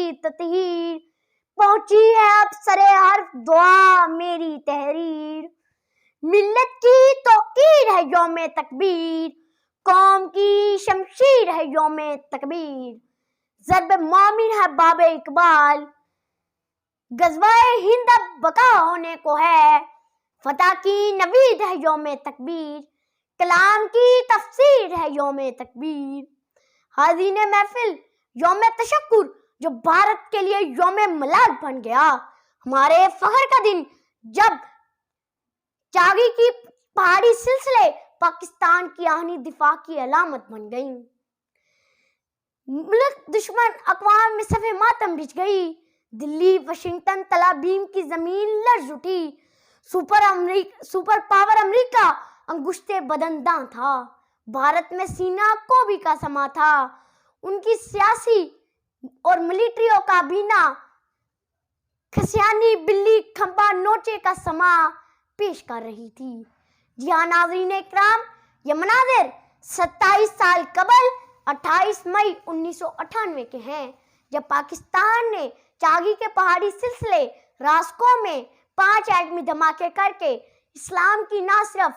کی تطہیر، پہنچی ہے اب سرے حرف دعا میری تحریر، ملت کی توقیر ہے یوم تکبیر، قوم کی شمشیر ہے یوم تکبیر، ضرب مومن ہے باب اقبال، غزوہ ہند اب بقا ہونے کو ہے، فتح کی نوید ہے یوم تکبیر، کلام کی تفسیر ہے یوم تکبیر، حاضرین محفل یوم تشکر جو بھارت کے لیے یوم ملاد بن گیا، ہمارے فخر کا دن جب چاگی کی پہاڑی سلسلے پاکستان کی آہنی دفاع کی علامت بن گئی، ملک دشمن اقوام میں صف ماتم بچھ گئی، دلی واشنگٹن تل ابیب کی زمین لرز اٹھی، سپر پاور امریکہ انگشتے بدنداں تھا، بھارت میں سینہ کوبی کا سما تھا، ان کی سیاسی اور ملٹری کابینہ کھسیانی بلی کھمپا نوچے کا سما پیش کر رہی تھی۔ جی ہاں ناظرین اکرام، یہ مناظر 27 سال قبل 28 مئی 1998 کے ہیں، جب پاکستان نے چاگی کے پہاڑی سلسلے راسکو میں 5 ایٹمی دھماکے کر کے اسلام کی نہ صرف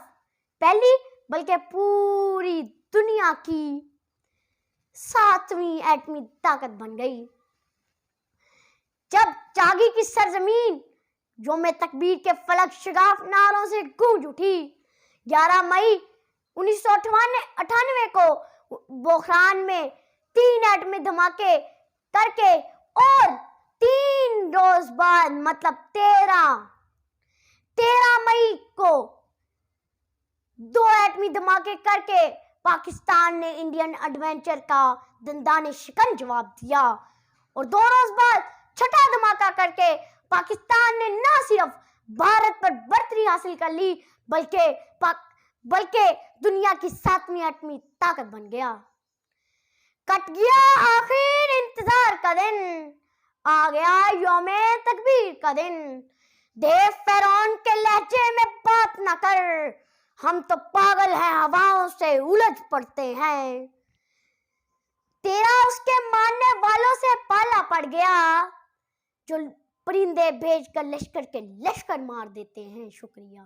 پہلی بلکہ پوری دنیا کی 7ویں ایٹمی طاقت بن گئی۔ جب چاگی کی سرزمین یوم تکبیر کے فلک شگاف نعروں سے گونج اٹھی، 11 مئی 1998 کو بحران میں 3 ایٹمی دھماکے کر کے اور 3 روز بعد مطلب 13 مئی کو 2 ایٹمی دھماکے کر کے پاکستان نے انڈین ایڈونچر کا دندان شکن جواب دیا، اور 2 روز بعد 6واں دھماکہ کر کے پاکستان نے نہ صرف بھارت پر برتری حاصل کر لی بلکہ دنیا کی 7ویں ایٹمی طاقت بن گیا۔ کٹ گیا آخر انتظار کا دن، آ گیا یوم تکبیر کا دن، دیو فرعون کے لہجے میں بات نہ کر، ہم تو پاگل ہیں ہواؤں سے الجھ پڑتے ہیں، تیرا اس کے ماننے والوں سے پالا پڑ گیا، جو پرندے بھیج کر لشکر کے لشکر مار دیتے ہیں۔ شکریہ۔